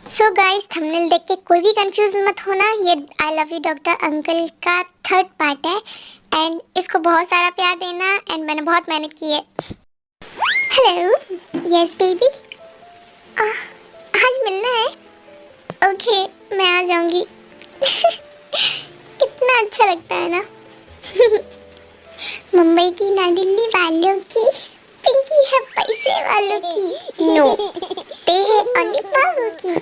So guys, thumbnail देख के कोई भी कंफ्यूज मत होना। ये I love you doctor uncle का थर्ड पार्ट है एंड इसको बहुत सारा प्यार देना एंड मैंने बहुत मेहनत की है। हेलो, यस बेबी, आज मिलना है? ओके, मैं आ जाऊंगी। कितना अच्छा लगता है ना। मुंबई की ना दिल्ली वालों की, पिंकी है पैसे वालों की, नो ते है ओनली पावों की।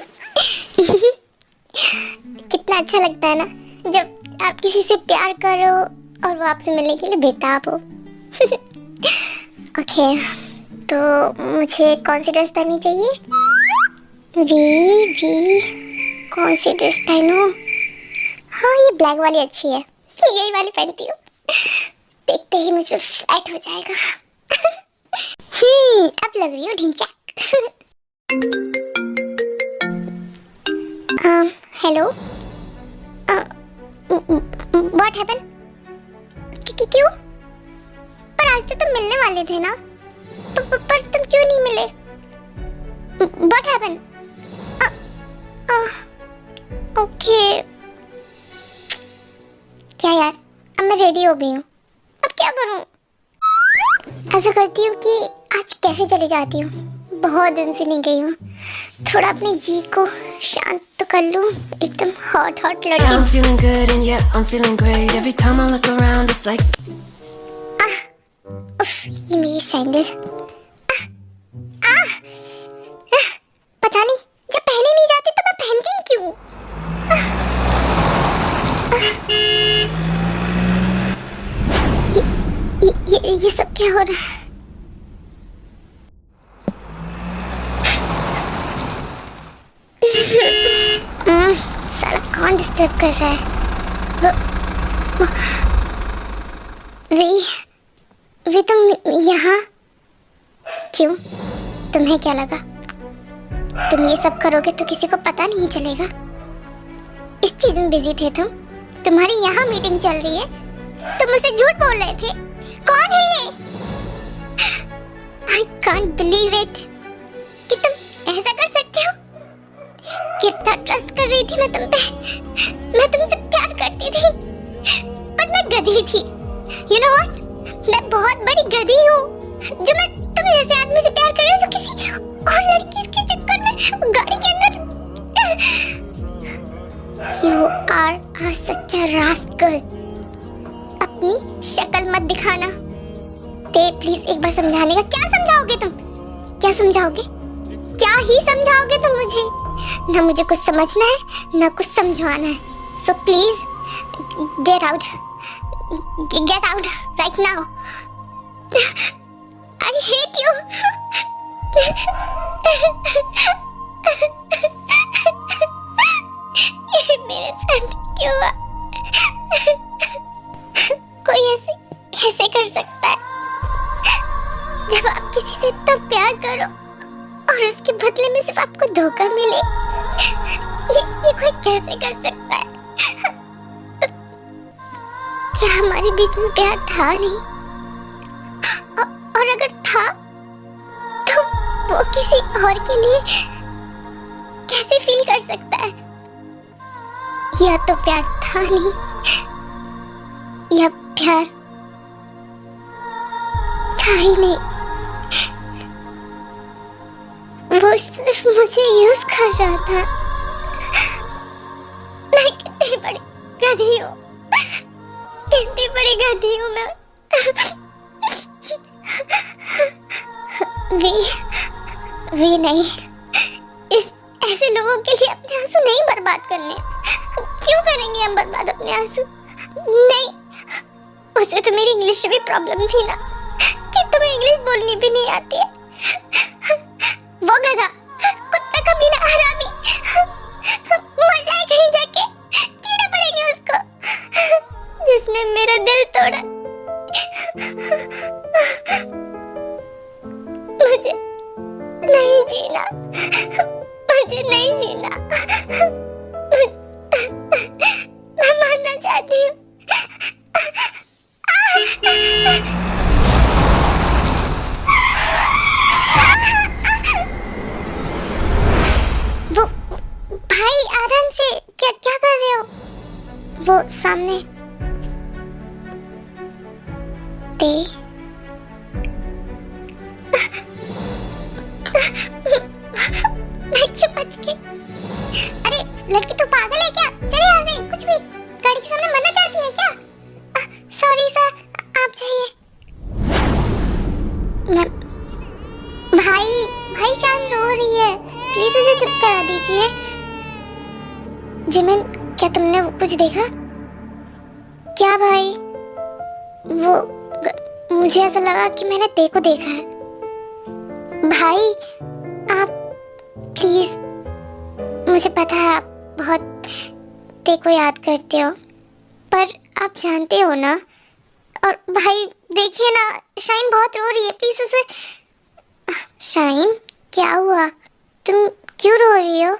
कितना अच्छा लगता है ना जब आप किसी से प्यार करो और वो आपसे मिलने के लिए बेताब हो। ओके, तो मुझे कौन सी ड्रेस पहननी चाहिए? वी कौन सी ड्रेस पहनूं? हाँ, ये ब्लैक वाली अच्छी है, यही वाली पहनती हूँ। देखते ही मुझ पे फ्लैट हो जाएगा। अब लग रही हो ढिंचैक। Hello, what happen? क्यों? पर आज तो तुम मिलने वाले थे ना, पर तुम क्यों नहीं मिले? What happen? ओके, क्या यार, अब मैं रेडी हो गई हूँ, अब क्या करूँ? ऐसा करती हूँ कि आज कैफे चली जाती हूँ, बहुत दिन से नहीं गई हूँ, थोड़ा अपने जी को शांत तो कर लूँ। एकदम हॉट लड़की। I'm feeling good and yeah, I'm feeling great. Every time I look around, it's like उफ, ये मेरी सैंडल। पता नहीं, जब पहने नहीं जाते तो मैं पहनती ही क्यों? ये सब क्या हो रहा है? साला कौन डिस्टर्ब कर रहा है? वे तुम यहाँ क्यों? तुम्हें क्या लगा तुम ये सब करोगे तो किसी को पता नहीं चलेगा? इस चीज में बिजी थे तुम। तुम्हारी यहाँ मीटिंग चल रही है, तुम मुझसे झूठ बोल रहे थे। कौन है ये? I can't believe it कि तुम ऐसा कर सकते हो। कितना ट्रस्ट कर रही थी मैं तुम पे, मैं तुमसे प्यार करती थी, पर मैं गधी थी। You know what? मैं बहुत बड़ी गधी हूँ जो मैं तुम जैसे आदमी से प्यार कर रही हूँ जो किसी और लड़की के चक्कर में गाड़ी के अंदर। You are a such a rascal। अपनी शक्ल मत दिखाना। ते प्लीज एक बार समझाने का। क्या समझाओगे तुम? क्या समझाओगे? क्या ही समझाओगे तुम मुझे? ना मुझे कुछ समझना है ना कुछ समझवाना है। So please get out right now। I hate you। ये मेरे साथ क्यों हुआ? कोई ऐसे कैसे कर सकता है? जब आप किसी से इतना प्यार करो और उसके बदले में सिर्फ आपको धोखा मिले, ये कोई कैसे कर सकता है? क्या हमारे बीच में प्यार था नहीं? और अगर था तो वो किसी और के लिए कैसे फील कर सकता है? या तो प्यार था नहीं या प्यार था ही नहीं। वो सिर्फ मुझे यूज कर रहा था। मैं कितनी बड़ी गधी हूँ, कितनी बड़ी गधी हूँ मैं। वी नहीं, इस ऐसे लोगों के लिए अपने आंसू नहीं बर्बाद करने। क्यों करेंगे हम बर्बाद अपने आंसू? नहीं, उसे तो मेरी इंग्लिश से भी प्रॉब्लम थी ना कि तुम्हें इंग्लिश बोलनी भी नहीं आती है। वो गधा, कुत्ता कमीना हरामी, मर जाए कहीं जाके, कीड़े पड़ेंगे उसको, जिसने मेरा दिल तोड़ा। मुझे नहीं जीना, मुझे नहीं जीना। मैं मरना चाहती हूँ। सामने दे। मैं क्यों बच गई? अरे लड़की तो पागल है क्या? चले यहाँ से, कुछ भी गाड़ी के सामने मरना चाहती है क्या? सॉरी सर, आप जाइए। मैं भाई शान रो रही है, प्लीज उसे चुप करा दीजिए। जिमिन, क्या तुमने कुछ देखा? क्या भाई? मुझे ऐसा लगा कि मैंने ते को देखा है। भाई आप प्लीज, मुझे पता है आप बहुत ते को याद करते हो, पर आप जानते हो ना। और भाई देखिए ना, शाइन बहुत रो रही है, प्लीज उसे। शाइन, क्या हुआ? तुम क्यों रो रही हो?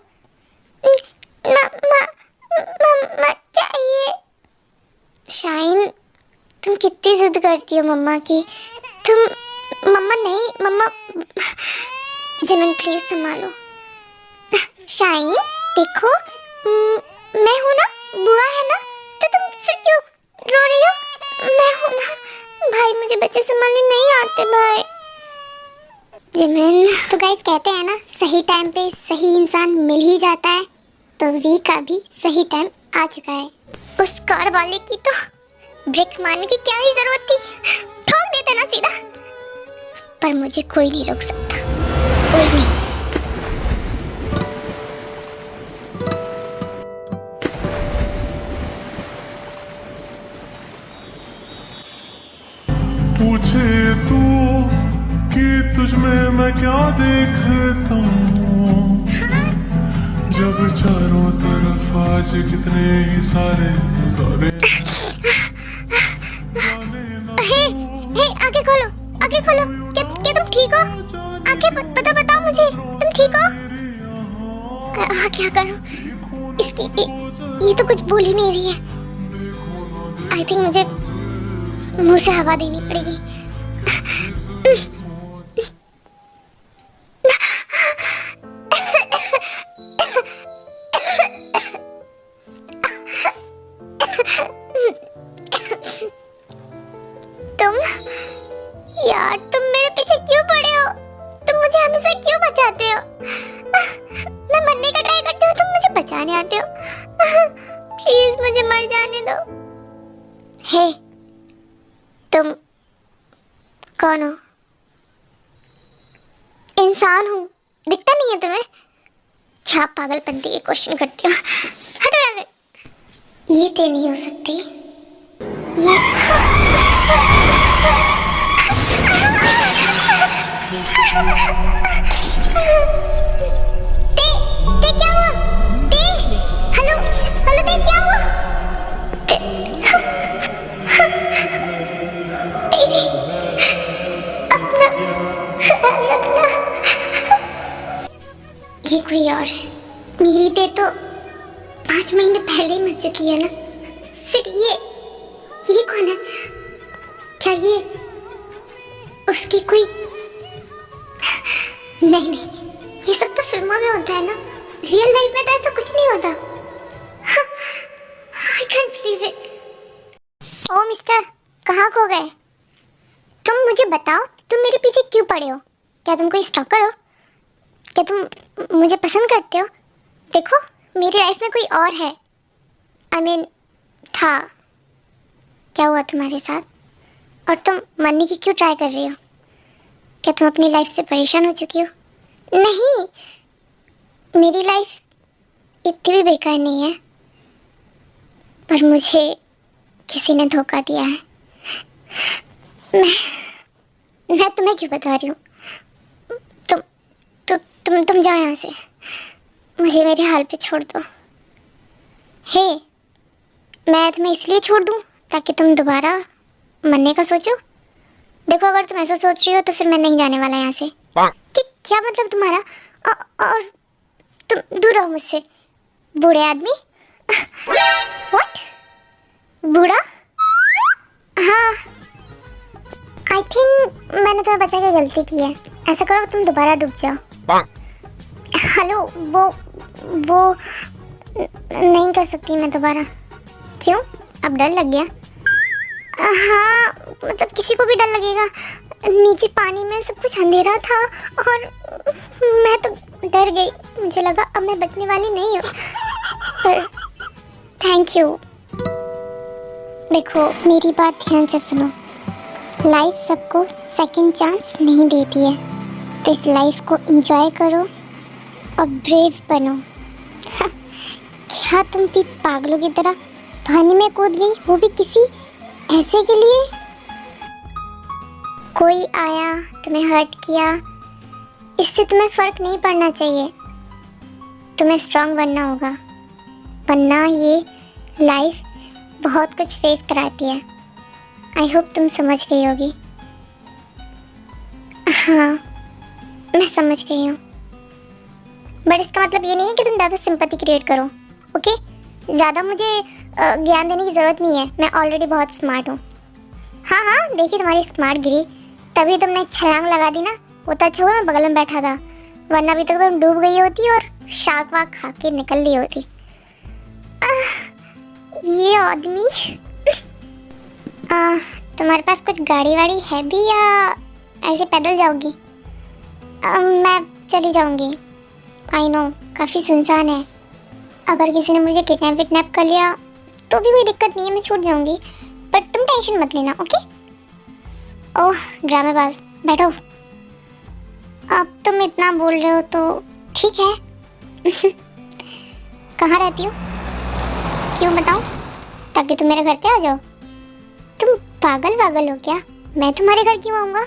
मम्मा चाहिए। शाइन, तुम कितनी जिद करती हो मम्मा की। तुम मम्मा नहीं, मम्मा। जिमिन प्लीज संभालो। शाइन देखो, मैं हूं ना, बुआ है ना, तो तुम फिर क्यों रो रही हो? मैं हूं ना भाई, मुझे बच्चे संभालने नहीं आते भाई। जिमिन, तो गाइस कहते हैं ना, सही टाइम पे सही इंसान मिल ही जाता है, तो वी का भी सही टाइम आ चुका है। उस कार वाले की तो ब्रेक मारने की क्या ही जरूरत थी, ठोक देता ना सीधा। पर मुझे कोई नहीं रोक सकता, कोई नहीं। पूछे तू कि तुझमें मैं क्या देखता हूँ, जब चारों तरफ आज कितने ही सारे नजारे। आंखें खोलो, आंखें खोलो। क्या तुम ठीक हो? आंखें बताओ मुझे, तुम ठीक हो? क्या करूं? ये तो कुछ बोल ही नहीं रही है। आई थिंक मुझे मुंह से हवा देनी पड़ेगी। यार तुम मेरे पीछे क्यों पड़े हो? तुम मुझे हमेशा क्यों बचाते हो? मैं मरने का ट्राई करती हूँ, तुम मुझे बचाने आते हो। प्लीज मुझे मर जाने दो। हे, तुम कौन हो? इंसान हूँ, दिखता नहीं है तुम्हें? क्या पागलपंती के क्वेश्चन करती हो? हटो यहाँ से। ये ते नहीं हो सकती। ये ते क्या हुआ? ते हेलो ते क्या हुआ? बेबी, अपना ख्याल रखना। ये कोई और है। मेरी ते तो 5 महीने पहले ही मर चुकी है ना। फिर ये कौन है? क्या ये उसकी कोई? नहीं, ये सब तो फिल्मों में होता है ना, रियल लाइफ में तो ऐसा कुछ नहीं होता। I can't believe it. ओ मिस्टर, कहाँ खो गए? तुम मुझे बताओ, तुम मेरे पीछे क्यों पड़े हो? क्या तुम कोई स्टॉकर हो? क्या तुम मुझे पसंद करते हो? देखो, मेरी लाइफ में कोई और है। I mean, था। क्या हुआ तुम्हारे साथ? और तुम मरने की क्यों ट्राई कर रही हो? क्या तुम अपनी लाइफ से परेशान हो चुकी हो? नहीं, मेरी लाइफ इतनी भी बेकार नहीं है, पर मुझे किसी ने धोखा दिया है। मैं तुम्हें क्यों बता रही हूँ? तुम जाओ यहाँ से, मुझे मेरे हाल पे छोड़ दो। हे, मैं तुम्हें इसलिए छोड़ दूँ ताकि तुम दोबारा मरने का सोचो? देखो, अगर तुम ऐसा सोच रही हो तो फिर मैं नहीं जाने वाला यहाँ से। क्या मतलब तुम्हारा? और तुम दूर रहो मुझसे, बूढ़े आदमी। व्हाट? बूढ़ा? हाँ, आई थिंक मैंने तुम्हें बचा के गलती की है। ऐसा करो, तुम दोबारा डूब जाओ। हेलो, वो नहीं कर सकती मैं दोबारा। क्यों? अब डर लग गया? हाँ, मतलब किसी को भी डर लगेगा। नीचे पानी में सब कुछ अंधेरा था और मैं तो डर गई। मुझे लगा अब मैं बचने वाली नहीं हूँ, पर थैंक यू। देखो, मेरी बात ध्यान से सुनो। लाइफ सबको सेकंड चांस नहीं देती है, तो इस लाइफ को एंजॉय करो और ब्रेव बनो। क्या तुम भी पागलों की तरह पानी में कूद गई, वो भी किसी ऐसे के लिए? कोई आया, तुम्हें हर्ट किया, इससे तुम्हें फर्क नहीं पड़ना चाहिए। तुम्हें स्ट्रांग बनना होगा, वरना ये लाइफ बहुत कुछ फेस कराती है। आई होप तुम समझ गई होगी। हाँ, मैं समझ गई हूँ, बट इसका मतलब ये नहीं है कि तुम ज़्यादा सिंपैथी क्रिएट करो, ओके? ज़्यादा मुझे ज्ञान देने की ज़रूरत नहीं है, मैं ऑलरेडी बहुत स्मार्ट हूँ। हाँ हाँ, देखिए तुम्हारी स्मार्ट गिरी, तभी तुमने छलांग लगा दी ना। वो तो अच्छा हुआ मैं बगल में बैठा था, वरना अभी तक तुम डूब गई होती और शार्क वाक खा के निकल ली होती। ये आदमी तुम्हारे पास कुछ गाड़ी वाड़ी है भी या ऐसे पैदल जाओगी? मैं चली जाऊंगी। आई नो काफ़ी सुनसान है, अगर किसी ने मुझे किडनैप कर लिया तो भी कोई दिक्कत नहीं है, मैं छूट जाऊंगी, बट तुम टेंशन मत लेना, ओके? ओह ड्रामेबाज, बैठो। अब तुम इतना बोल रहे हो तो ठीक है। कहाँ रहती हो? क्यों बताऊँ? ताकि तुम मेरे घर पे आ जाओ। तुम पागल हो क्या? मैं तुम्हारे घर क्यों आऊँगा?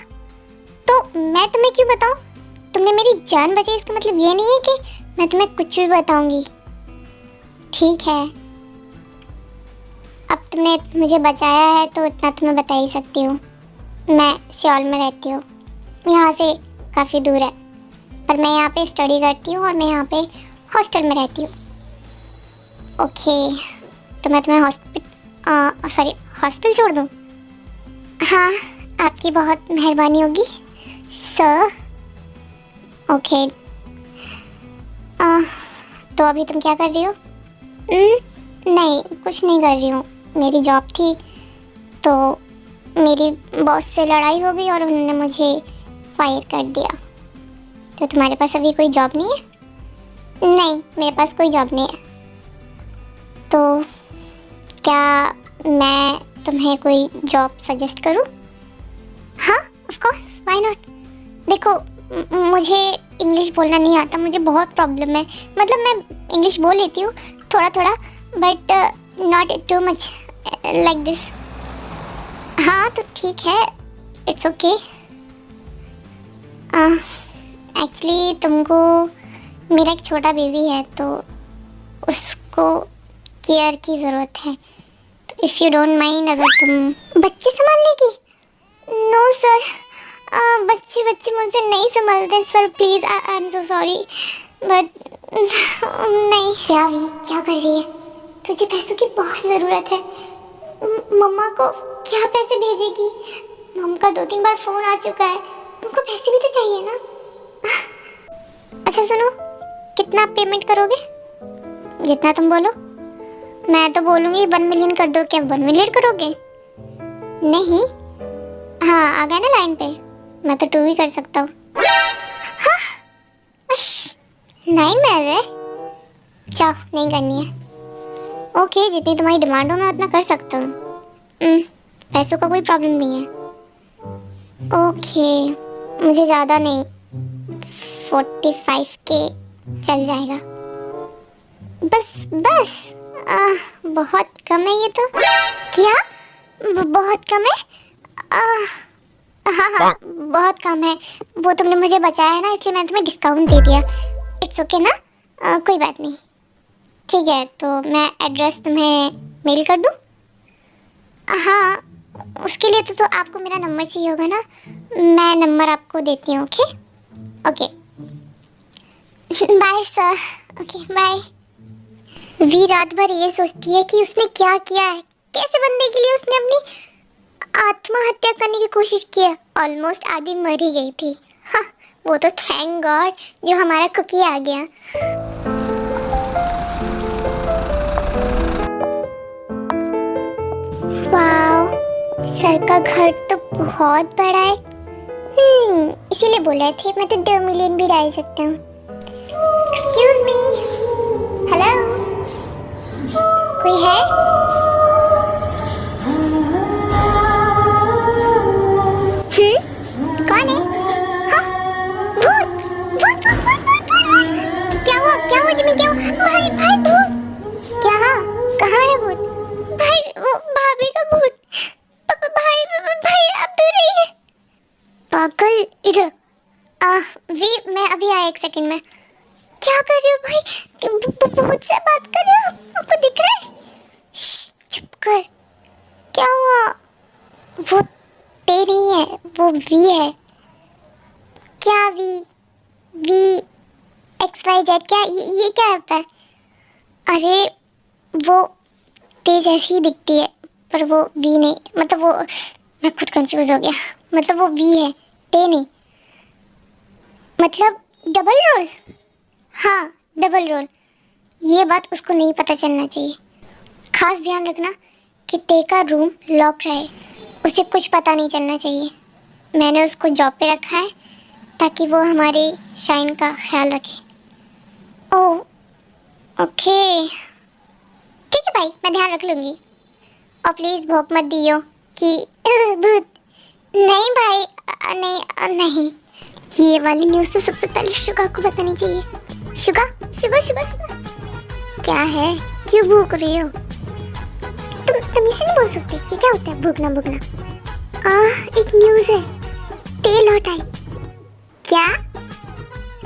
तो मैं तुम्हें क्यों बताऊँ? तुमने मेरी जान बचाई, इसका मतलब ये नहीं है कि मैं तुम्हें कुछ भी बताऊंगी। ठीक है, अब तुमने मुझे बचाया है तो इतना तो मैं बता ही सकती हूँ। मैं सियोल में रहती हूँ, यहाँ से काफ़ी दूर है, पर मैं यहाँ पे स्टडी करती हूँ और मैं यहाँ पे हॉस्टल में रहती हूँ। ओके, तो मैं तुम्हें हॉस्टल छोड़ दूँ? हाँ, आपकी बहुत मेहरबानी होगी सर। ओके, तो अभी तुम क्या कर रही हो? नहीं, कुछ नहीं कर रही हूँ। मेरी जॉब थी तो मेरी बॉस से लड़ाई हो गई और उन्होंने मुझे फायर कर दिया। तो तुम्हारे पास अभी कोई जॉब नहीं है? नहीं, मेरे पास कोई जॉब नहीं है। तो क्या मैं तुम्हें कोई जॉब सजेस्ट करूँ? हाँ, ऑफ कोर्स, व्हाई नॉट। देखो, मुझे इंग्लिश बोलना नहीं आता, मुझे बहुत प्रॉब्लम है। मतलब मैं इंग्लिश बोल लेती हूँ थोड़ा थोड़ा, but not too much like this. हाँ तो ठीक है, इट्स ओके। एक्चुअली तुमको, मेरा एक छोटा बेबी है तो उसको केयर की ज़रूरत है, तो इफ़ यू डोंट माइंड, अगर तुम बच्चे संभाल लेगी? नो सर, बच्चे मुझसे नहीं संभालते sir, please, I am so sorry, but नहीं। क्या भी क्या कर रही है? तुझे पैसों की बहुत ज़रूरत है। मम्मा को क्या पैसे भेजेगी? मम्मा का 2-3 बार फ़ोन आ चुका है, उनको पैसे भी तो चाहिए ना। अच्छा सुनो, कितना पेमेंट करोगे? जितना तुम बोलो। मैं तो बोलूँगी 1 मिलियन कर दो। क्या 1 मिलियन करोगे? नहीं, हाँ आ गया ना लाइन पे, मैं तो 2 भी कर सकता हूँ। हाँ, लाइन में आ गए? चाह नहीं करनी है। ओके, जितनी तुम्हारी डिमांड हो मैं उतना कर सकता हूँ। पैसों का कोई प्रॉब्लम नहीं है। ओके, मुझे ज़्यादा नहीं, 45K चल जाएगा। बस बहुत कम है ये तो। क्या बहुत कम है? हाँ बहुत कम है। वो तुमने मुझे बचाया है ना, इसलिए मैंने तुम्हें डिस्काउंट दे दिया। इट्स ओके ना, कोई बात नहीं। ठीक है, तो मैं एड्रेस तुम्हें मेल कर दूँ? हाँ, उसके लिए तो आपको मेरा नंबर चाहिए होगा ना, मैं नंबर आपको देती हूँ। Okay bye sir. Okay bye. वी रात भर ये सोचती है कि उसने क्या किया है, कैसे बनने के लिए उसने अपनी आत्महत्या करने की कोशिश की है। ऑलमोस्ट आधी मर ही गई थी। हाँ, वो तो थैंक गॉड जो हमारा कुकी आ गया। सर का घर तो बहुत बड़ा है। इसीलिए बोल रहे थे मैं तो 2 मिलियन भी डाल सकता हूँ। एक्सक्यूज मी, हेलो, कोई है? कौन है? हाँ? भूत भूत भूत भूत भूत भूत। क्या हुआ जिमी, क्या हुआ? भाई भाई भूत क्या? कहाँ है भूत? भाई वो भाभी का भूत। भाई भाई अब तो रही है पागल। इधर वी, मैं अभी आया 1 सेकंड में। क्या कर रहे हो भाई? भूत से बात कर रहे हो? आपको दिख रहा है? चुप कर। क्या हुआ? वो ते नहीं है, वो वी है। क्या वी? वी XYZ क्या? ये क्या होता है? अरे वो ते जैसी ही दिखती है पर वो वी नहीं, मतलब वो, मैं खुद कंफ्यूज हो गया। मतलब वो वी है, ते नहीं, मतलब डबल रोल। हाँ डबल रोल। ये बात उसको नहीं पता चलना चाहिए। खास ध्यान रखना कि ते का रूम लॉक रहे, उसे कुछ पता नहीं चलना चाहिए। मैंने उसको जॉब पे रखा है ताकि वो हमारे शाइन का ख्याल रखे। ओह ओके, ठीक है भाई, मैं ध्यान रख लूँगी। और प्लीज़ भौंक मत दियो कि भूत। नहीं भाई, नहीं। ये वाली न्यूज़ तो सबसे पहले शुगा को बतानी चाहिए। शुगा शुगा शुगा शुगा, क्या है? क्यों भूख रही हो? तुम इसे नहीं बोल सकते। ये क्या होता है भूखना भूखना? एक न्यूज़ है, तेल हटाई। क्या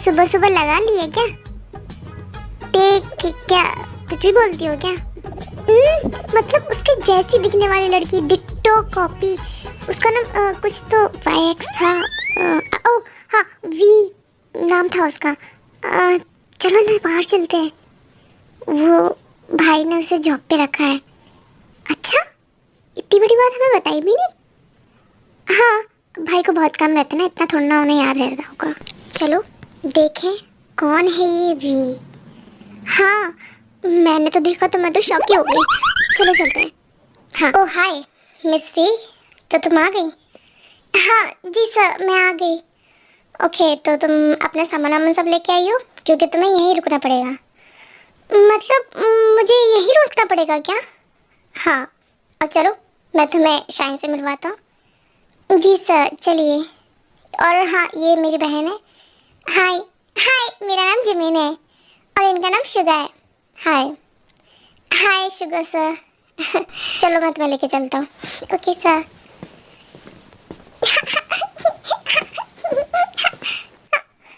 सुबह सुबह लगा लिया क्या? क्या कुछ भी बोलती हो क्या? मतलब उसके जैसी दिखने वाली लड़की, डिट्टो कॉपी। उसका नाम कुछ तो YX था। ओह हाँ, वी नाम था उसका। चलो ना बाहर चलते हैं। वो भाई ने उसे जॉब पे रखा है। अच्छा, इतनी बड़ी बात हमें बताई भी नहीं। हाँ, भाई को बहुत काम रहता है ना, इतना थोड़ा ना उन्हें याद रहता होगा। चलो देखें कौन है ये वी। हाँ मैंने तो देखा तो मैं तो शॉक ही हो गई। चलो चलते हैं। हाँ। ओह हाय मिस वी, तो तुम आ गई? हाँ जी सर, मैं आ गई। ओके, तो तुम अपना सामान सब लेके आई हो, क्योंकि तुम्हें यहीं रुकना पड़ेगा। मतलब मुझे यहीं रुकना पड़ेगा क्या? हाँ, और चलो मैं तुम्हें शाइन से मिलवाता हूँ। जी सर चलिए। और हाँ, ये मेरी बहन है। हाय हाय, मेरा नाम जिमिन है और इनका नाम शुगा है। हाय हाय शुगा सर। चलो मैं तुम्हें लेके चलता हूँ। Okay sir.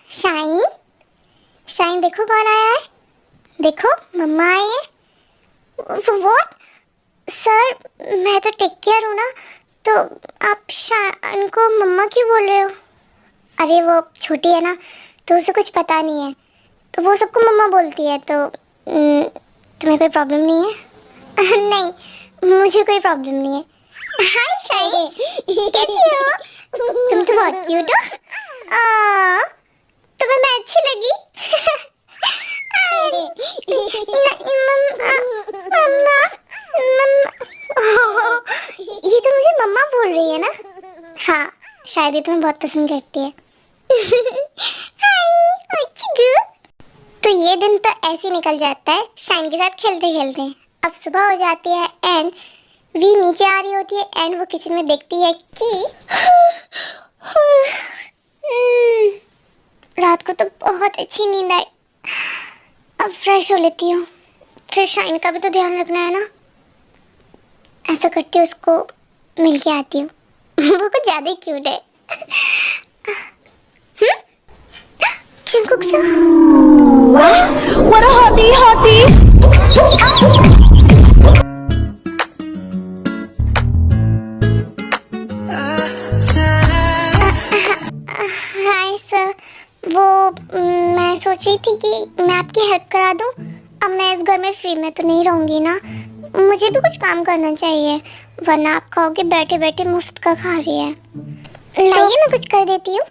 शाइन शाइन, देखो कौन आया है। देखो मम्मा आई है। व्हाट सर, मैं तो टेक केयर हूँ ना, तो आप शाइन को मम्मा क्यों बोल रहे हो? अरे वो छोटी है ना, तो उसे कुछ पता नहीं है, तो वो सबको मम्मा बोलती है। तो तुम्हें कोई प्रॉब्लम नहीं है? नहीं, मुझे कोई प्रॉब्लम नहीं है। हाय शाइन, कैसी हो? तुम तो बहुत क्यूट हो। तुम्हें मैं अच्छी लगी? मम्मा, ये तो मुझे मम्मा बोल रही है ना? हाँ, शायद ये तुम्हें बहुत पसंद करती है। तो ये दिन तो ऐसे निकल जाता है शाइन के साथ खेलते खेलते। अब सुबह हो जाती है एंड वी नीचे आ रही होती है एंड वो किचन में देखती है कि रात को तो बहुत अच्छी नींद आई। अब फ्रेश हो लेती हूँ, फिर शाइन का भी तो ध्यान रखना है ना। ऐसा करती हूँ, उसको मिल के आती हूँ। वो कुछ ज़्यादा ही क्यूट है। Jungkook sir, What a hottie! Hi sir, वो मैं सोच रही थी कि मैं आपकी हेल्प करा दूं। अब मैं इस घर में फ्री में तो नहीं रहूँगी ना, मुझे भी कुछ काम करना चाहिए, वरना आप कहोगे बैठे बैठे मुफ्त का खा रही है। लाइए मैं कुछ कर देती हूँ।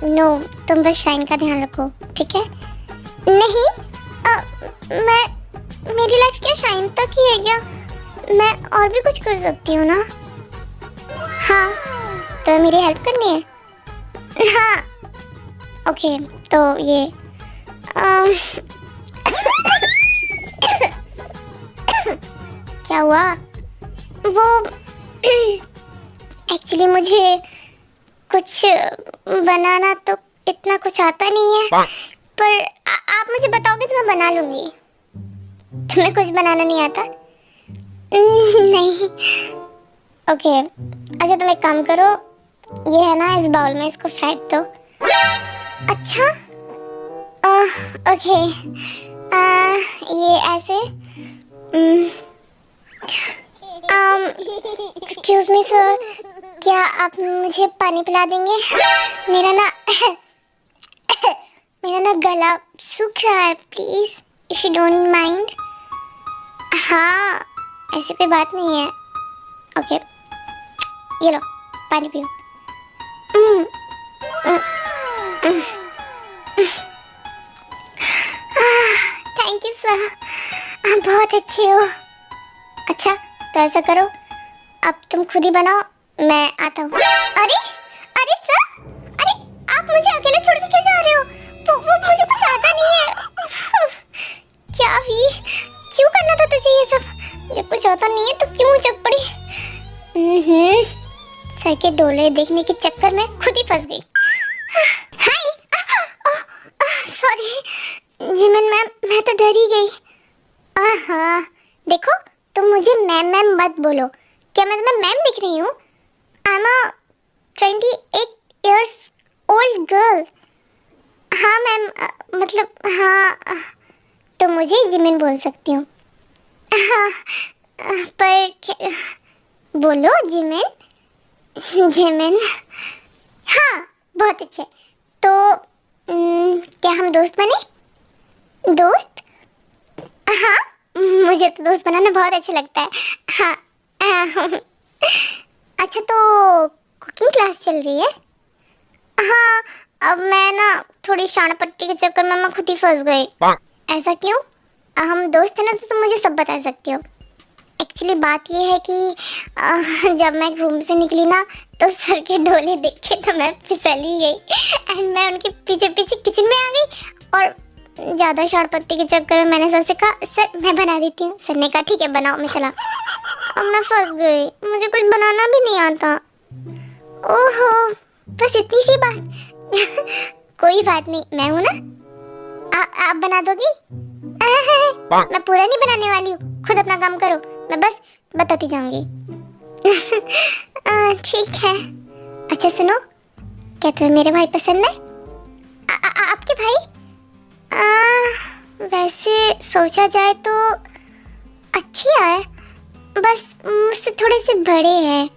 नो, तुम बस शाइन का ध्यान रखो, ठीक है? नहीं, मेरी लाइफ क्या शाइन तक ही है क्या? मैं और भी कुछ कर सकती हूँ ना। हाँ, तो मेरी हेल्प करनी है। हाँ ओके, तो ये क्या हुआ? वो एक्चुअली मुझे कुछ बनाना तो इतना कुछ आता नहीं है, पर आप मुझे बताओगे तो मैं बना लूंगी। तुम्हें कुछ बनाना नहीं आता? नहीं। ओके, अच्छा तुम एक काम करो, ये है ना इस बाउल में, इसको फेंट दो। अच्छा ओके, ये ऐसे। एक्सक्यूज मी सर, क्या आप मुझे पानी पिला देंगे? मेरा ना गला सूख रहा है, please if you don't mind. हाँ, ऐसी कोई बात नहीं है। ओके, ये लो पानी पियो। थैंक यू सर, आप बहुत अच्छे हो। अच्छा तो ऐसा करो, अब तुम खुद ही बनाओ, मैं आता हूँ। अरे अरे सर, अरे आप मुझे अकेले छोड़ के क्यों जा रहे हो? वो मुझे कुछ आता नहीं है। क्या भी क्यों करना था तुझे ये सब? जब कुछ आता नहीं है तो क्यों चक पड़ी? सर के डोले देखने के चक्कर में खुद ही फंस गई। हाय, सॉरी जिमिन मैम, मैं तो डर ही गई। हाँ देखो, तुम मुझे मैम मैम मत बोलो। क्या मैं तुम्हें मैम दिख रही हूँ? I am a 28 years old girl। हाँ मैम, मतलब हाँ, तो मुझे जिमिन बोल सकती हूँ। हाँ पर बोलो जिमिन। जिमिन, हाँ बहुत अच्छे। तो क्या हम दोस्त बने? दोस्त? हाँ, मुझे तो दोस्त बनाना बहुत अच्छा लगता है। हाँ अच्छा, तो कुकिंग क्लास चल रही है? हाँ, अब मैं ना थोड़ी शान पट्टी के चक्कर में मैं खुद ही फंस गई। ऐसा क्यों? हम दोस्त हैं ना, तो तुम मुझे सब बता सकती हो। एक्चुअली बात ये है कि जब मैं रूम से निकली ना, तो सर के डोले देख के तो मैं फिसल ही गई एंड मैं उनके पीछे पीछे किचन में आ गई। और ज़्यादा शान पत्ती के चक्कर में मैंने सर से कहा, सर मैं बना देती हूँ। सर ने कहा ठीक है बनाओ, मैं चला। अब मैं फंस गई, मुझे कुछ बनाना भी नहीं आता। ओहो, बस इतनी सी बात। कोई बात नहीं, मैं हूँ ना। आप बना दोगी? मैं पूरा नहीं बनाने वाली हूँ, खुद अपना काम करो, मैं बस बताती जाऊंगी। ठीक है। अच्छा सुनो, क्या तुम्हें मेरे भाई पसंद है? आपके भाई? वैसे सोचा जाए तो अच्छी है, बस मुझसे थोड़े से बड़े हैं।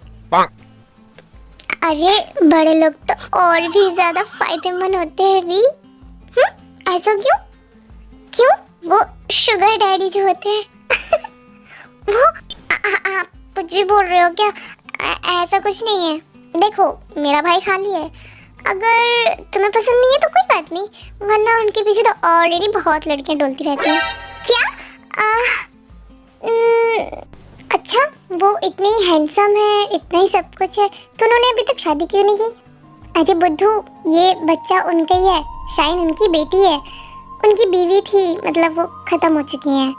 अरे बड़े लोग तो और भी ज्यादा फायदेमंद होते हैं भी। ऐसा क्यों? क्यों? वो शुगर डैडी जो होते हैं। वो आप कुछ भी बोल रहे हो क्या? ऐसा कुछ नहीं है। देखो मेरा भाई खाली है, अगर तुम्हें पसंद नहीं है तो कोई बात नहीं, वरना उनके पीछे तो ऑलरेडी बहुत लड़कियां डोलती रहती हैं। क्या? अच्छा, वो इतने ही हैंडसम है, इतना ही सब कुछ है, तो उन्होंने अभी तक शादी क्यों नहीं की? अरे बुद्धू, ये बच्चा उनका ही है, शाइन उनकी बेटी है, उनकी बीवी थी, मतलब वो खत्म हो चुकी हैं।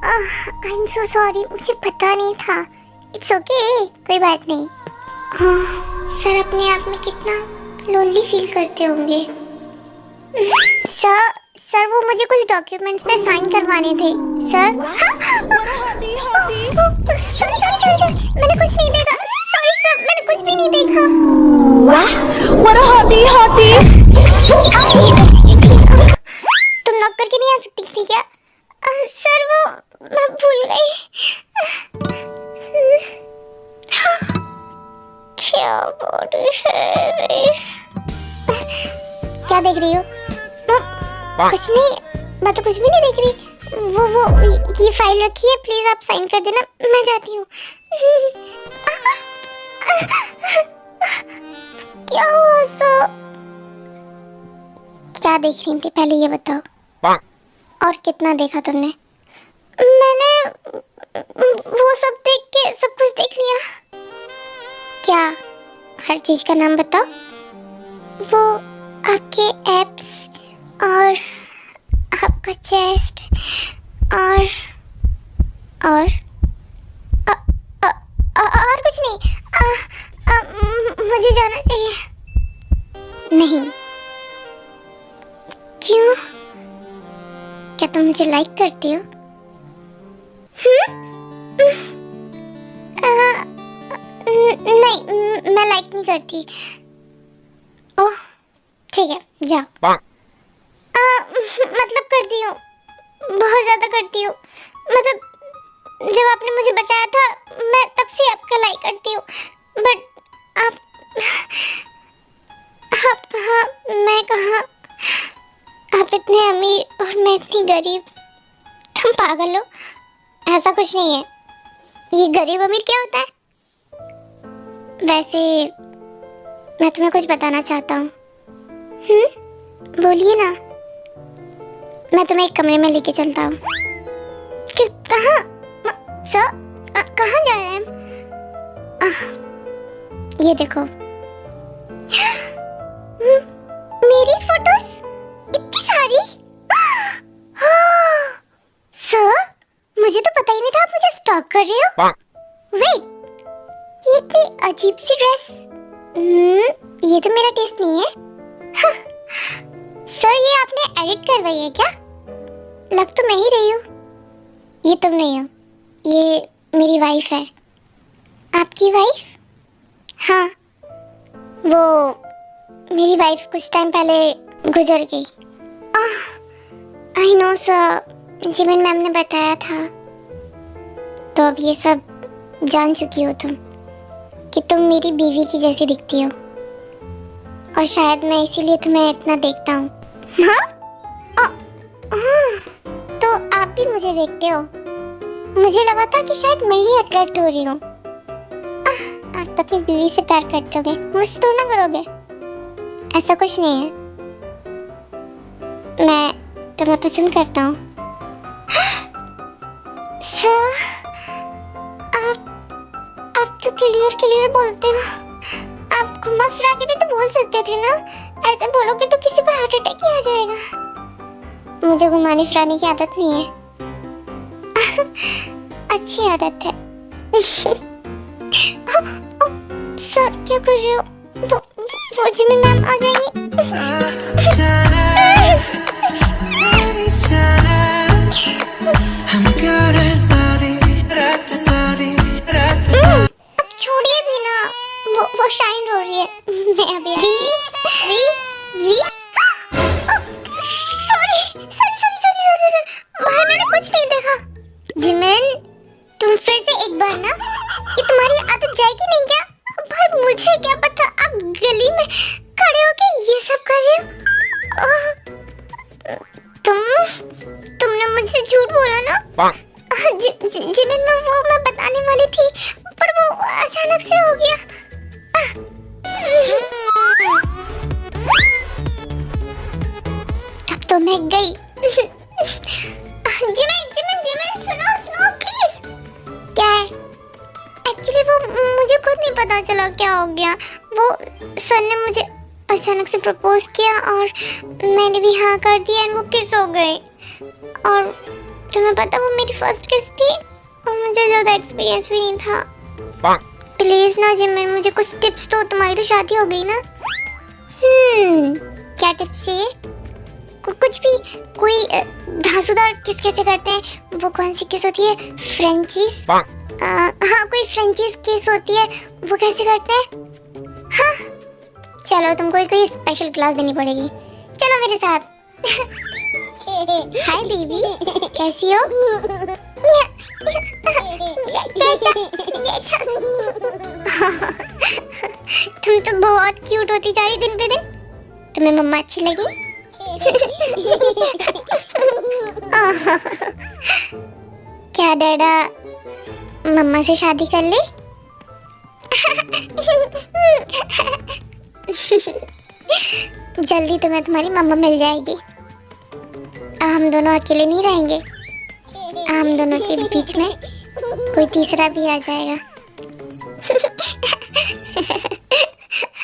आई एम सो सॉरी, मुझे पता नहीं था। इट्स ओके, कोई बात नहीं। हाँ, सर अपने आप में कितना लोनली फील करते होंगे। सर वो मुझे कुछ डॉक्यूमेंट्स पे साइन करवाने थे। सर सॉरी, मैंने कुछ नहीं देखा। सॉरी सर, मैंने कुछ भी नहीं देखा। What a hottie! तुम नॉक करके नहीं आ सकती थी क्या? सर वो मैं भूल गई। क्या बॉडी है? क्या देख रही हो? कुछ नहीं, मैं तो कुछ भी नहीं देख रही। वो ये फाइल रखी है, प्लीज आप साइन कर देना, मैं जाती हूँ। क्या हुआ सर? क्या देख रही थी पहले ये बताओ, और कितना देखा तुमने? मैंने वो सब देख के सब कुछ देख लिया। क्या? हर चीज का नाम बताओ। वो आपके एब्स और आपका चेस्ट और कुछ नहीं। मुझे जाना चाहिए। नहीं। क्यों? क्या तुम मुझे लाइक करती हो? नहीं, मैं लाइक नहीं करती। ओह ठीक है, जाओ। मतलब करती हूँ, बहुत ज्यादा करती हूँ। मतलब जब आपने मुझे बचाया था मैं तब से आपका लाइक करती हूँ। बट आप कहाँ, मैं कहाँ? आप इतने अमीर और मैं इतनी गरीब। तुम पागल हो, ऐसा कुछ नहीं है। ये गरीब अमीर क्या होता है? वैसे मैं तुम्हें कुछ बताना चाहता हूँ। बोलिए ना। मैं तुम्हें एक कमरे में लेके चलता हूँ। कहाँ सर? कहाँ जा रहे हैं हम? ये देखो मेरी फोटोज इतनी सारी। सर मुझे तो पता ही नहीं था आप मुझे स्टॉक कर रहे हो। वेट, ये इतनी अजीब सी ड्रेस। ये तो मेरा टेस्ट नहीं है। सर ये आपने एडिट करवाई है क्या? लग तो मैं ही रही हूँ। ये तुम नहीं हो, ये मेरी वाइफ है। आपकी वाइफ? हाँ, वो मेरी वाइफ कुछ टाइम पहले गुजर गई। I know sir, Jimin ma'am ने बताया था। तो अब ये सब जान चुकी हो तुम कि तुम मेरी बीवी की जैसी दिखती हो, और शायद मैं इसीलिए तुम्हें इतना देखता हूँ। हाँ? तो आप भी मुझे देखते हो? मुझे लगा था कि शायद मैं ही अट्रैक्ट हो रही हूँ। आप तो अपनी बीवी से प्यार करते होगे, मुझसे तो ना करोगे? ऐसा कुछ नहीं है, मैं तुम्हें पसंद करता हूँ। सर आप तो क्लियर बोलते हो। आप घुमा फिरा के तो बोल सकते थे ना। ऐसे बोलोगे तो किसी को हार्ट अटैक ही आ जाएगा। मुझे घुमाने फिराने की आदत नहीं है। अच्छी आदत है। सर क्या कर रहे हो? वो जिमिन मैम आ जाएंगी। अब छोड़िए भी ना, वो शाइन हो रही है। मैं अभी वी सॉरी भाई, मैंने कुछ नहीं देखा। जिमिन तुम फिर से एक बार ना, ये तुम्हारी आदत जाएगी नहीं क्या? भाई मुझे क्या पता आप गली में खड़े होके ये सब कर रहे हो। तुमने मुझसे झूठ बोला ना। जिमिन में वो मैं बताने वाली थी, पर वो अचानक से हो गया। तब तो मैं गई। जिमिन सुनो प्लीज। क्या है? एक्चुअली वो मुझे खुद नहीं पता चला क्या हो गया। वो सर ने मुझे अचानक से प्रपोज किया और मैंने भी हाँ कर दिया और वो किस हो गए। और तुम्हें पता वो मेरी फर्स्ट किस थी और मुझे ज्यादा एक्सपीरियंस भी नहीं था। प्लीज ना जिमिन, मुझे कुछ टिप्स दो। तुम्हारी तो शादी हो गई ना। क्या टिप्स चाहिए? कुछ भी, कोई धांसूदार किस कैसे करते हैं? वो कौन सी किस होती है? फ्रेंचीज? हाँ कोई फ्रेंचीज किस होती है, वो कैसे करते हैं? हाँ चलो तुमको कोई स्पेशल क्लास देनी पड़ेगी। चलो मेरे साथ। हाय बेबी, कैसी हो? तुम तो बहुत क्यूट होती जा रही दिन पे दिन। तुम्हें मम्मा अच्छी लगी? क्या डैडा मम्मा से शादी कर ले? जल्दी तुम्हें तुम्हारी मम्मा मिल जाएगी। हम दोनों अकेले नहीं रहेंगे। हम दोनों के बीच में कोई तीसरा भी आ जाएगा।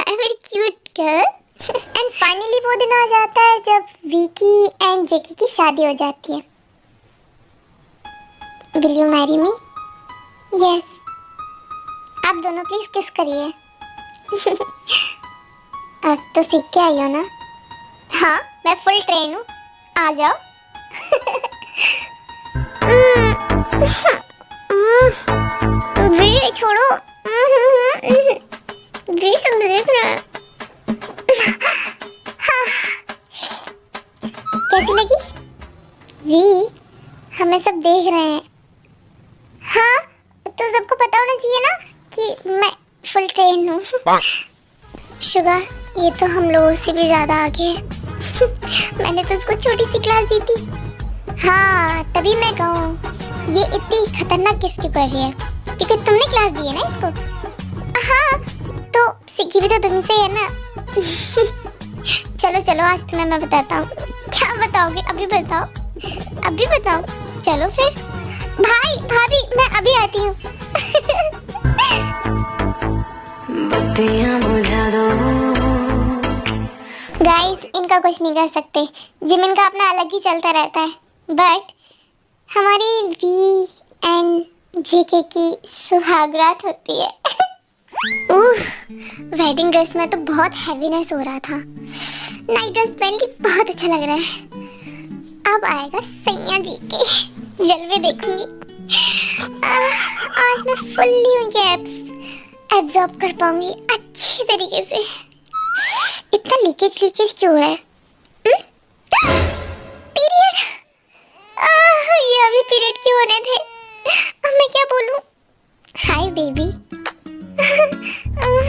Very cute girl. And finally वो दिन आ जाता है जब विकी एंड जेकी की शादी हो जाती है। Will you marry me? Yes. आप दोनों प्लीज किस करिए। आज तो सीख के आई हो ना? हाँ, मैं फुल ट्रेन हूँ, आ जाओ। वी छोड़ो, वी सब देख रहे हैं। कैसी लगी? वी हमें सब देख रहे हैं। हाँ, तो सबको पता होना चाहिए ना कि मैं फुल ट्रेन हूँ। शुगर, ये तो हम लोगों से भी ज्यादा आगे है। मैंने तो उसको छोटी सी क्लास दी थी। हाँ, तभी मैं कहूँ ये इतनी खतरनाक किस क्यों कर रही है, क्योंकि तुमने क्लास दी है ना इसको। हाँ, तो सीखी भी तो तुमसे है ना। चलो चलो, आज तुम्हें मैं बताता हूँ। क्या बताओगे? अभी बताओ, अभी बताओ। चलो फिर। भाई भाभी, मैं अभी आती हूँ। बत्तियां बुझा दो। गाइस, इनका कुछ नहीं कर सकते। जिम इनका अपना अलग ही चलता रहता है। बट हमारी वी एंड जेके की सुहागरात होती है। वेडिंग ड्रेस में तो बहुत हैवीनेस हो रहा था। नाइट ड्रेस पहन के बहुत अच्छा लग रहा है। अब आएगा सैया जी के जलवे देखूंगी। आज मैं फुल्ली उनके एब्स एब्जॉर्ब कर पाऊंगी अच्छी तरीके से। इतना लीकेज क्यों हो रहा है? पीरियड। ये अभी पीरियड क्यों होने थे? अब मैं क्या बोलूं? Hi baby.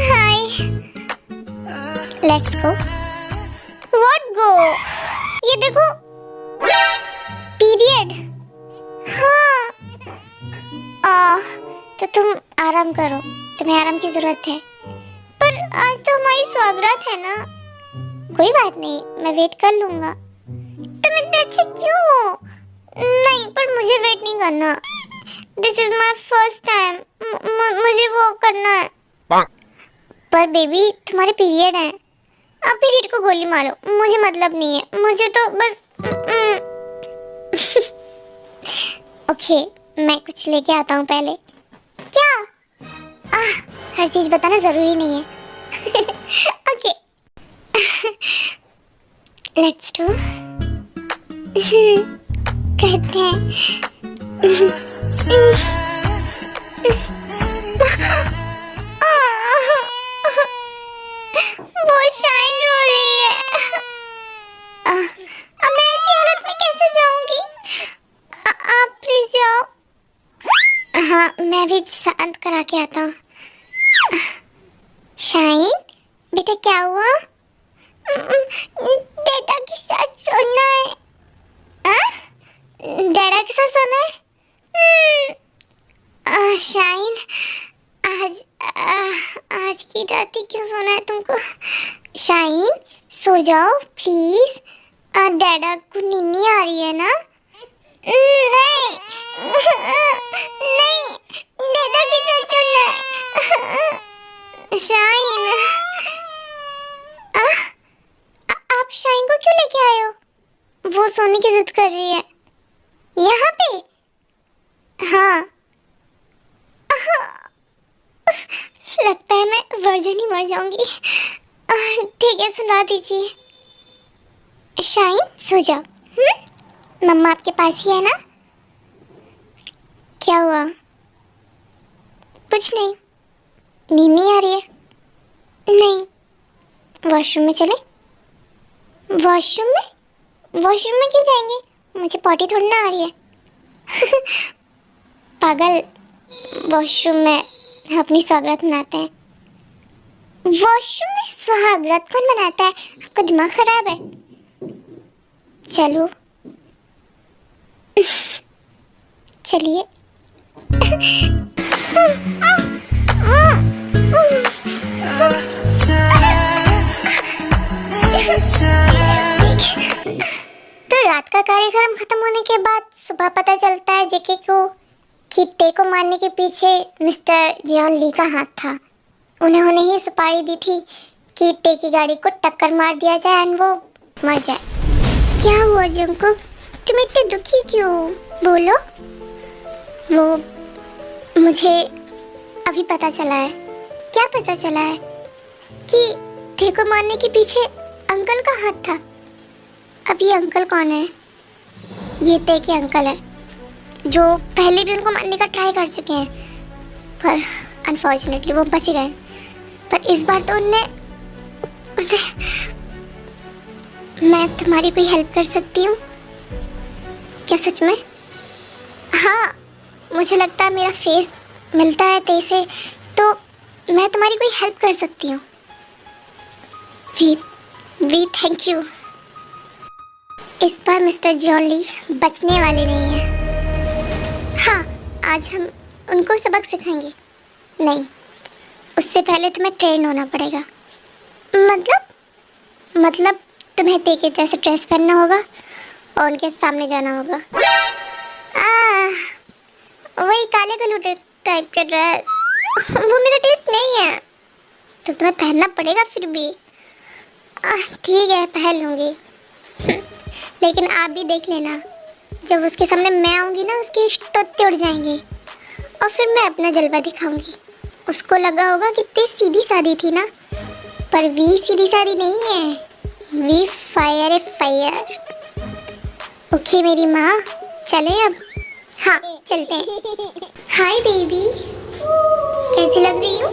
Hi. Let's go. What go? ये देखो, पीरियड। हाँ, तो तुम आराम करो, तुम्हें आराम की जरूरत है। पर आज तो हमारी सौगात है ना। कोई बात नहीं, मैं वेट कर लूंगा। तुम इतने अच्छे क्यों हो? नहीं, पर मुझे वेट नहीं करना। This is my first time. मुझे वो करना है। पर बेबी, तुम्हारे पीरियड है। अब पीरियड को गोली मारो, मुझे मतलब नहीं है। मुझे तो बस ओके, मैं कुछ लेके आता हूँ पहले। क्या? हर चीज बताना जरूरी नहीं है। Okay, let's do. कहते हैं बहुत शाइन हो रही है। अब मैं ऐसी हालत में कैसे जाऊंगी? आप प्लीज जाओ। हाँ, मैं भी शांत करा के आता हूँ। शाइन, बेटा क्या हुआ? डैडा के साथ सोना है। डैडा के साथ सोना है? शाइन, आज की रात ही क्यों सोना है तुमको? शाइन, सो जाओ प्लीज। डैडा को नींद नहीं आ रही है ना? नहीं, नहीं, डैडा के साथ सोना है। शाइन, आप शाइन को क्यों लेके आए हो? वो सोने की जिद कर रही है। यहाँ पे? हाँ। लगता है मैं वर्जन ही मर जाऊंगी। ठीक है, सुला दीजिए। शाइन, सो जाओ। मम्मा आपके पास ही है ना? क्या हुआ? कुछ नहीं। नींद नहीं आ रही है? नहीं। वॉशरूम में चले? वॉशरूम में? वॉशरूम में क्यों जाएंगे? मुझे पॉटी थोड़ी ना आ रही है। पागल, वॉशरूम में अपनी सुहागरात मनाते हैं। वॉशरूम में सुहागरात कौन मनाता है? आपका दिमाग खराब है। चलो चलिए। तो रात का कार्यक्रम खत्म होने के बाद सुबह पता चलता है जेके को कि ते को मारने के पीछे मिस्टर जियोन ली का हाथ था। उन्होंने ही सुपारी दी थी कि ते की गाड़ी को टक्कर मार दिया जाए एंड वो मर जाए। क्या हुआ जंकुक, तुम इतने दुखी क्यों? बोलो। वो मुझे अभी पता चला है। क्या पता चला है? कि ते को मारने के पीछे अंकल का हाथ था। अब ये अंकल कौन है? ये ते के अंकल है जो पहले भी उनको मारने का ट्राई कर चुके हैं, पर अनफॉर्चुनेटली वो बच गए। पर इस बार तो उन्हें मैं तुम्हारी कोई हेल्प कर सकती हूँ क्या सच में? हाँ, मुझे लगता है मेरा फेस मिलता है ते से, तो मैं तुम्हारी कोई हेल्प कर सकती हूँ। We thank you. इस बार मिस्टर जियोन ली बचने वाले नहीं हैं। हाँ, आज हम उनको सबक सिखाएंगे। नहीं, उससे पहले तुम्हें ट्रेन होना पड़ेगा। मतलब तुम्हें ते के जैसे ड्रेस पहनना होगा और उनके सामने जाना होगा। वही काले कलर टाइप का ड्रेस, वो मेरा टेस्ट नहीं है, तो तुम्हें पहनना पड़ेगा फिर भी। ठीक है, पहन लूँगी। लेकिन आप भी देख लेना, जब उसके सामने मैं आऊँगी ना, उसके तोते उड़ जाएंगे और फिर मैं अपना जलवा दिखाऊंगी। उसको लगा होगा कि ते सीधी सादी थी ना, पर वी सीधी सादी नहीं है, वी फायर है, फायर। ओके मेरी माँ, चलें अब? हाँ, चलते हैं। हाय बेबी, कैसी लग रही हूँ?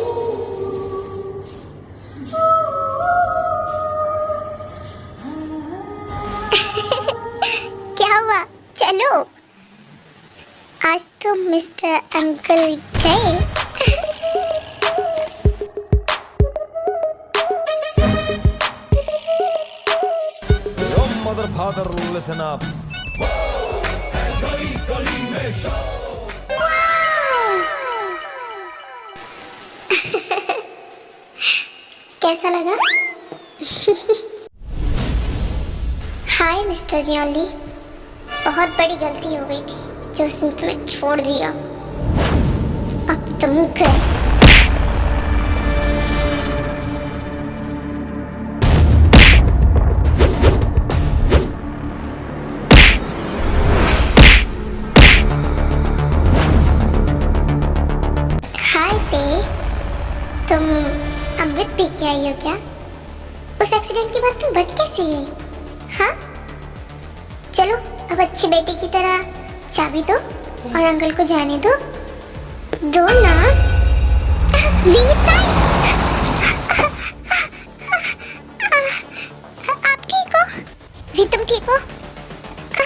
क्या हुआ? चलो, आज तो मिस्टर अंकल गए। Your mother, father, listen up. कैसा लगा? हाय मिस्टर जियोन ली, बहुत बड़ी गलती हो गई थी जो उसने तुम्हें छोड़ दिया। अब तुम गए। हाय ते, तुम अमृत पी के आई हो क्या? उस एक्सीडेंट के बाद तुम बच कैसे गई? हाँ, चलो अब अच्छी बेटी की तरह चाबी दो और अंकल को जाने दो। दो ना। आप ठीक हो? भी तुम ठीक हो?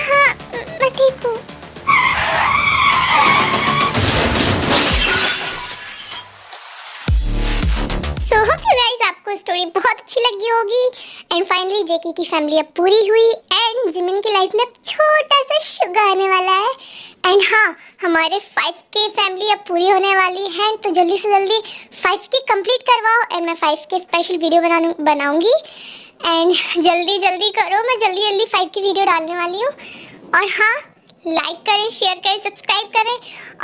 हाँ, मैं ठीक हूँ। सो होप यू गाइस आपको स्टोरी बहुत अच्छी लगी होगी। एंड फाइनली जेकी की फैमिली अब पूरी हुई एंड जिमिन की लाइफ में छोटा सा शुगर आने वाला है। एंड हाँ, हमारे 5K फैमिली अब पूरी होने वाली है, तो जल्दी से जल्दी 5K कंप्लीट करवाओ एंड मैं 5K स्पेशल वीडियो बनाऊंगी। एंड जल्दी जल्दी करो, मैं जल्दी जल्दी 5K वीडियो डालने वाली हूँ। और हाँ, लाइक करें, शेयर करें, सब्सक्राइब करें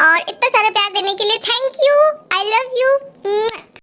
और इतना सारा प्यार देने के लिए thank you. I love you.